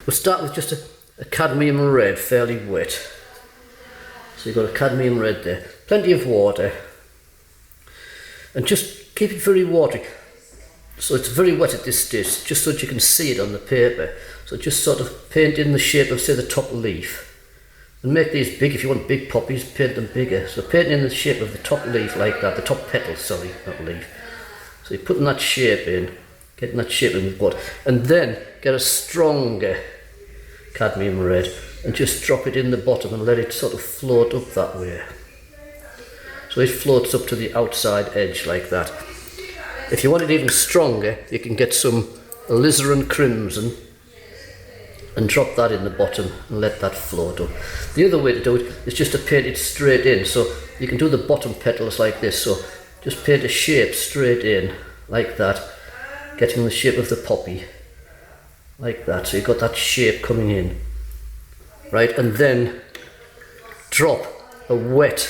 We'll start with just a cadmium red, fairly wet. So you've got a cadmium red there. Plenty of water. And just keep it very watery. So it's very wet at this stage, just so that you can see it on the paper. So just sort of paint in the shape of, say, the top leaf. And make these big. If you want big poppies, paint them bigger. So paint in the shape of the top leaf like that, the top petal, sorry, not leaf. So you're putting that shape in, getting that shape in with water. And then get a stronger cadmium red and just drop it in the bottom and let it sort of float up that way. So it floats up to the outside edge like that. If you want it even stronger, you can get some alizarin crimson and drop that in the bottom and let that float up. The other way to do it is just to paint it straight in. So you can do the bottom petals like this. So just paint a shape straight in like that, getting the shape of the poppy like that. So you've got that shape coming in, right? And then drop a wet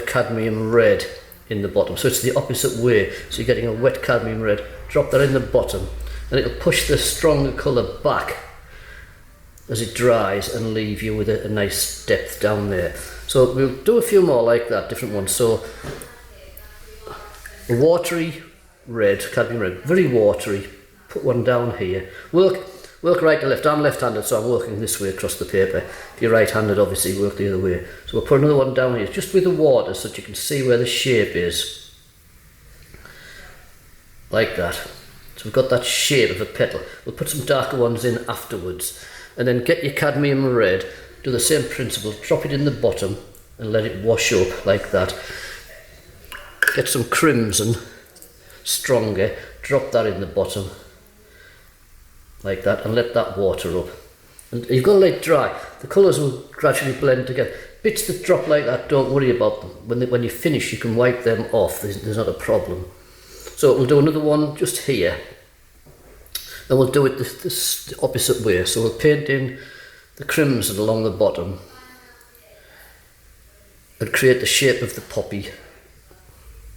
cadmium red in the bottom. So it's the opposite way. So you're getting a wet cadmium red, drop that in the bottom, and it'll push the stronger colour back as it dries and leave you with a nice depth down there. So we'll do a few more like that, different ones. So a watery red, cadmium red, very watery. Put one down here. Work right to left. I'm left-handed, so I'm working this way across the paper. If you're right-handed, obviously work the other way. So we'll put another one down here, just with the water, so that you can see where the shape is. Like that. So we've got that shape of a petal. We'll put some darker ones in afterwards. And then get your cadmium red, do the same principle, drop it in the bottom and let it wash up like that. Get some crimson, stronger, drop that in the bottom like that and let that water up. And you've got to let it dry. The colours will gradually blend together. Bits that drop like that, don't worry about them. When you finish, you can wipe them off. There's not a problem. So we'll do another one just here. And we'll do it this opposite way. So we'll paint in the crimson along the bottom and create the shape of the poppy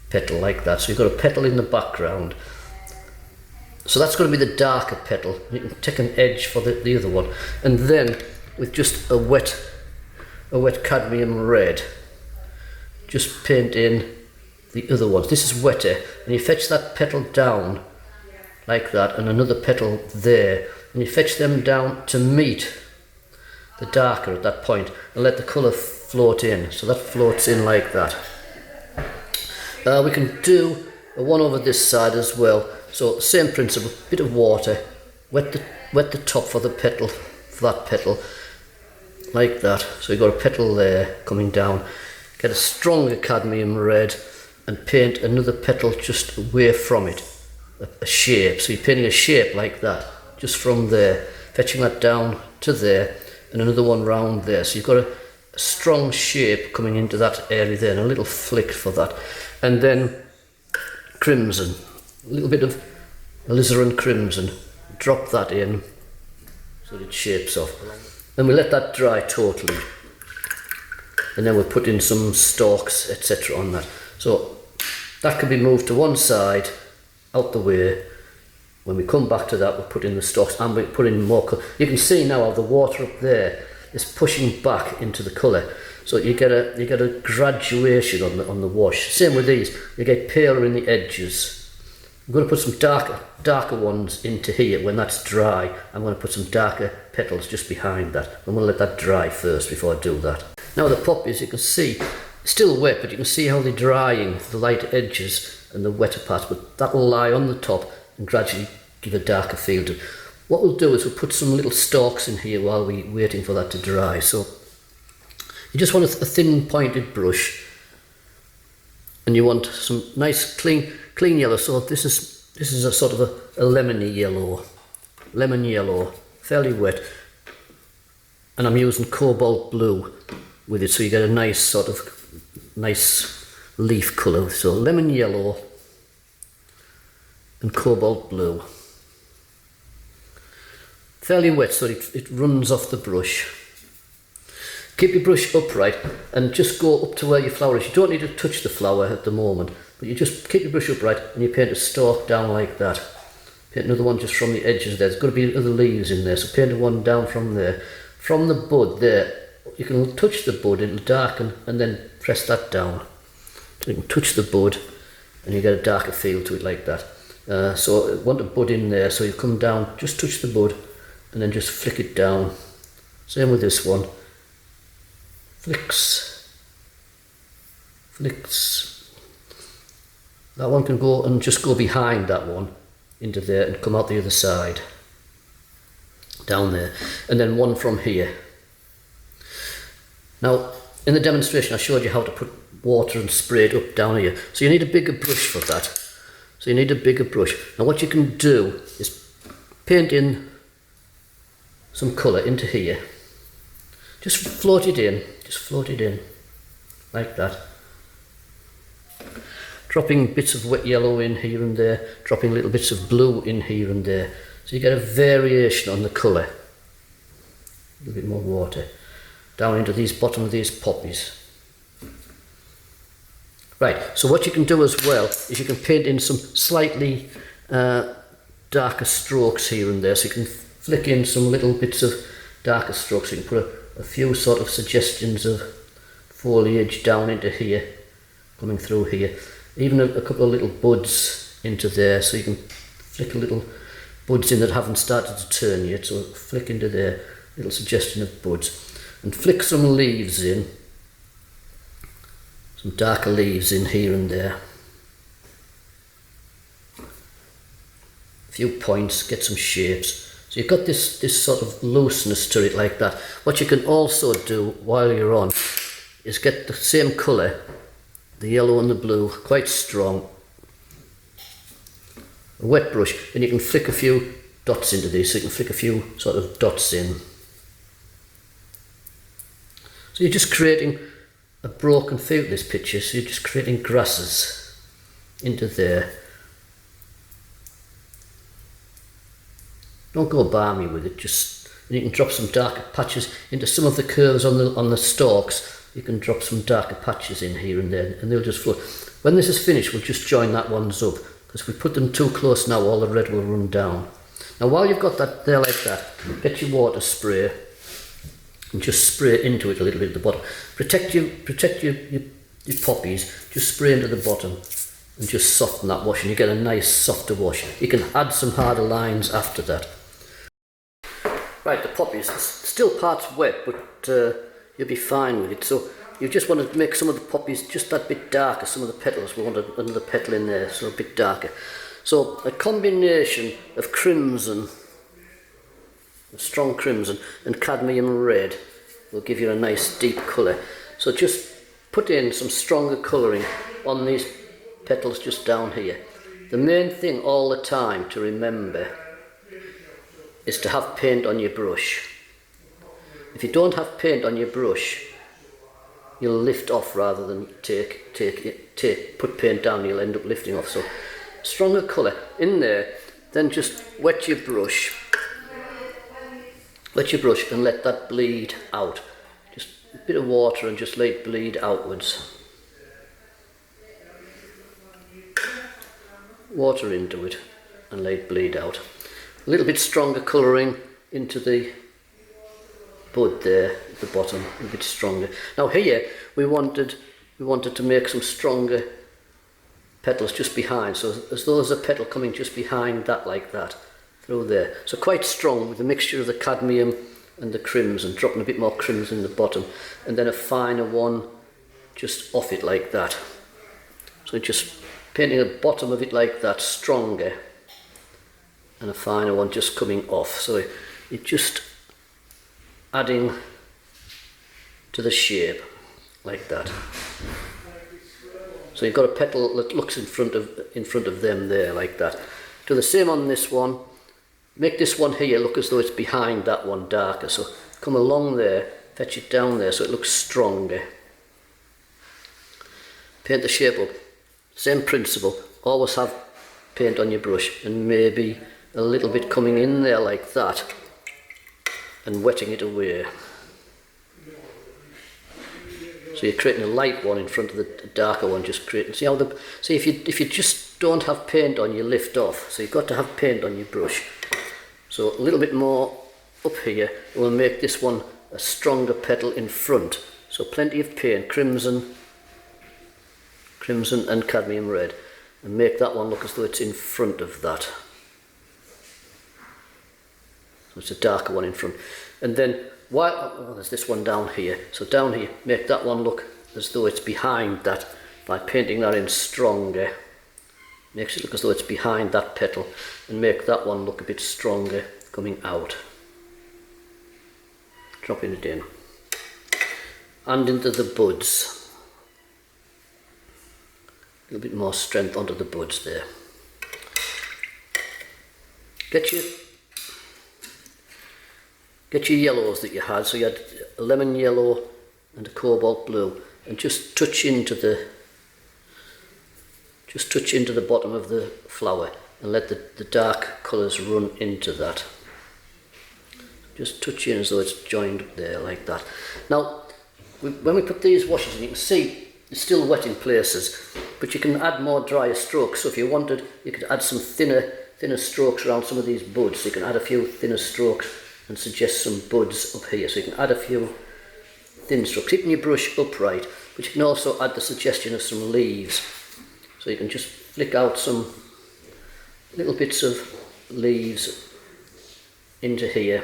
petal like that. So you've got a petal in the background. So that's going to be the darker petal. You can take an edge for the other one. And then with just a wet cadmium red, just paint in the other ones. This is wetter. And you fetch that petal down like that and another petal there. And you fetch them down to meet the darker at that point and let the colour float in. So that floats in like that. We can do a one over this side as well. So same principle, bit of water, wet the top for the petal, for that petal, like that. So you've got a petal there coming down. Get a stronger cadmium red and paint another petal just away from it, a shape. So you're painting a shape like that, just from there, fetching that down to there, and another one round there. So you've got a strong shape coming into that area there, and a little flick for that. And then crimson, a little bit of alizarin crimson, drop that in so that it shapes off. Then we let that dry totally, and then we'll put in some stalks, etc. on that. So that can be moved to one side, out the way. When we come back to that, we'll put in the stalks and we put in more colour. You can see now how the water up there is pushing back into the colour. So you get a graduation on the wash. Same with these. You get paler in the edges. I'm going to put some darker ones into here. When that's dry, I'm going to put some darker petals just behind that. I'm going to let that dry first before I do that. Now the poppies, you can see, still wet, but you can see how they're drying, the light edges and the wetter parts, but that will lie on the top and gradually give a darker feel to it. What we'll do is we'll put some little stalks in here while we're waiting for that to dry. So you just want a thin pointed brush, and you want some nice clean yellow. So this is a sort of a lemon yellow, fairly wet, and I'm using cobalt blue with it, so you get a nice sort of leaf colour. So lemon yellow and cobalt blue, fairly wet so it runs off the brush. Keep your brush upright and just go up to where your flower is. You don't need to touch the flower at the moment, but you just keep your brush upright and you paint a stalk down like that. Paint another one just from the edges there. There's got to be other leaves in there, so paint one down from there. From the bud there, you can touch the bud, it'll darken, and then press that down. So you can touch the bud and you get a darker feel to it like that. So I want a bud in there, so you come down, just touch the bud and then just flick it down. Same with this one. Flicks. That one can go and just go behind that one into there and come out the other side. Down there. And then one from here. Now, in the demonstration I showed you how to put water and spray it up down here. So you need a bigger brush for that. So you need a bigger brush. Now what you can do is paint in some colour into here. Just float it in, like that. Dropping bits of wet yellow in here and there, dropping little bits of blue in here and there. So you get a variation on the colour. A little bit more water. Down into these bottom of these poppies. Right, so what you can do as well is you can paint in some slightly darker strokes here and there. So you can flick in some little bits of darker strokes. So you can put a few sort of suggestions of foliage down into here, coming through here. Even a couple of little buds into there, so you can flick a little buds in that haven't started to turn yet. So flick into there, little suggestion of buds. And flick some leaves in, some darker leaves in here and there. A few points, get some shapes. So you've got this sort of looseness to it like that. What you can also do while you're on is get the same colour, the yellow and the blue, quite strong. A wet brush, and you can flick a few dots into these, so you can flick a few sort of dots in. So you're just creating a broken feel of this picture, so you're just creating grasses into there. Don't go balmy with it, just, and you can drop some darker patches into some of the curves on the stalks. You can drop some darker patches in here and there, and they'll just float. When this is finished, we'll just join that ones up, because if we put them too close now, all the red will run down. Now while you've got that there like that, get your water spray and just spray into it a little bit at the bottom. Protect your poppies, just spray into the bottom and just soften that wash, and you get a nice softer wash. You can add some harder lines after that. Right, the poppies, still parts wet, but you'll be fine with it. So you just want to make some of the poppies just that bit darker. Some of the petals, we want another petal in there, so a bit darker. So a combination of crimson, a strong crimson, and cadmium red will give you a nice deep colour. So just put in some stronger colouring on these petals just down here. The main thing all the time to remember is to have paint on your brush. If you don't have paint on your brush, you'll lift off rather than put paint down, you'll end up lifting off. So stronger colour in there, then just wet your brush and let that bleed out. Just a bit of water and just let it bleed outwards. Water into it and let it bleed out. A little bit stronger colouring into the bud there at the bottom, a bit stronger. Now here we wanted to make some stronger petals just behind, so as though there's a petal coming just behind that like that, through there. So quite strong with a mixture of the cadmium and the crimson, dropping a bit more crimson in the bottom, and then a finer one just off it like that. So just painting the bottom of it like that, stronger, and a finer one just coming off. So it just adding to the shape like that. So you've got a petal that looks in front of them there like that. Do the same on this one. Make this one here look as though it's behind that one darker. So come along there, fetch it down there so it looks stronger. Paint the shape up. Same principle. Always have paint on your brush and maybe a little bit coming in there like that and wetting it away. So you're creating a light one in front of the darker one, just creating. See if you just don't have paint on, you lift off. So you've got to have paint on your brush. So a little bit more up here will make this one a stronger petal in front. So plenty of paint, crimson and cadmium red, and make that one look as though it's in front of that. So it's a darker one in front. And then there's this one down here. So down here, make that one look as though it's behind that by painting that in stronger. Makes it look as though it's behind that petal, and make that one look a bit stronger coming out. Dropping it in. And into the buds. A little bit more strength onto the buds there. Get your yellows that you had. So you had a lemon yellow and a cobalt blue, and just touch into the bottom of the flower and let the dark colours run into that. Just touch in as though it's joined up there like that. Now, when we put these washes in, you can see it's still wet in places, but you can add more drier strokes. So if you wanted, you could add some thinner strokes around some of these buds. So you can add a few thinner strokes and suggest some buds up here. So you can add a few thin strokes, keeping your brush upright, but you can also add the suggestion of some leaves. So you can just flick out some little bits of leaves into here.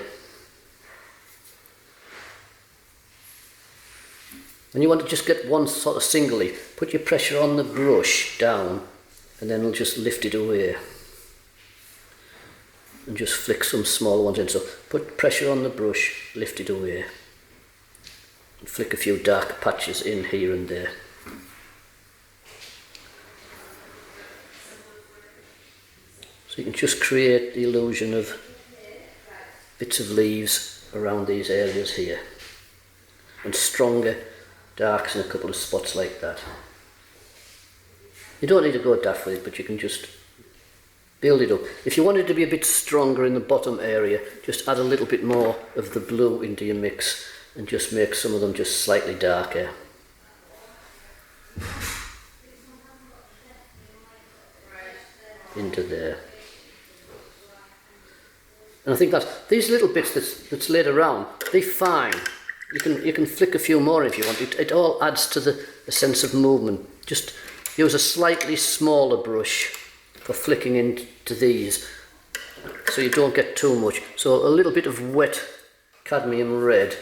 And you want to just get one sort of singly, put your pressure on the brush down, and then we'll just lift it away. And just flick some smaller ones in. So put pressure on the brush, lift it away. And flick a few dark patches in here and there. So you can just create the illusion of bits of leaves around these areas here. And stronger darks in a couple of spots like that. You don't need to go daft with it, but you can just build it up. If you want it to be a bit stronger in the bottom area, just add a little bit more of the blue into your mix and just make some of them just slightly darker. Into there. And I think that these little bits that's laid around, they're fine. You can flick a few more if you want. It all adds to the sense of movement. Just use a slightly smaller brush for flicking into these, so you don't get too much. So a little bit of wet cadmium red.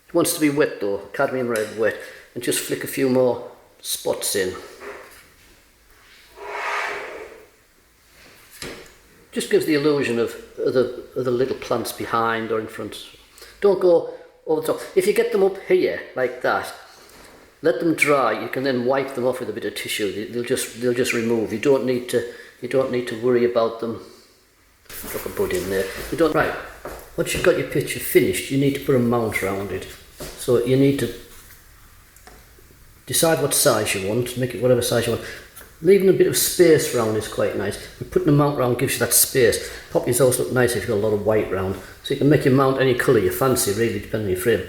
It wants to be wet though, cadmium red wet, and just flick a few more spots in. Just gives the illusion of the little plants behind or in front. Don't go over the top. If you get them up here like that, let them dry. You can then wipe them off with a bit of tissue. They'll just remove. You don't need to worry about them. Drop a bud in there. You don't. Right. Once you've got your picture finished, you need to put a mount around it. So you need to decide what size you want. Make it whatever size you want. Leaving a bit of space around is quite nice. And putting a mount around gives you that space. Poppies also look nice if you've got a lot of white round. So you can make your mount any colour you fancy, really, depending on your frame.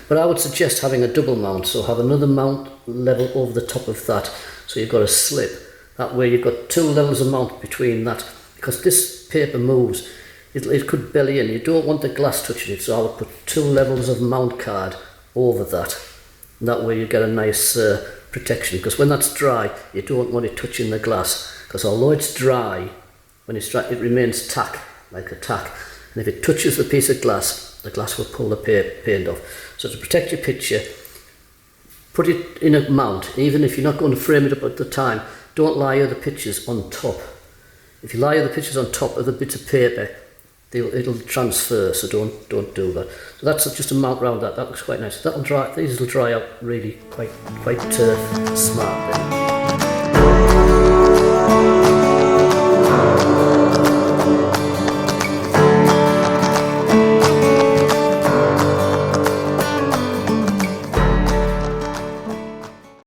But I would suggest having a double mount, so have another mount level over the top of that, so you've got a slip. That way you've got two levels of mount between that, because this paper moves. It could belly in. You don't want the glass touching it, so I would put two levels of mount card over that. And that way you get a nice protection, because when that's dry, you don't want it touching the glass, because although it's dry, when it's dry, it remains tack, like a tack. And if it touches the piece of glass, the glass will pull the paint off. So to protect your picture, put it in a mount. Even if you're not going to frame it up at the time, don't lie other pictures on top. If you lie other pictures on top of the bits of paper, it'll transfer, so don't do that. So that's just a mount round that. That looks quite nice. That'll dry. These will dry out really quite smart then.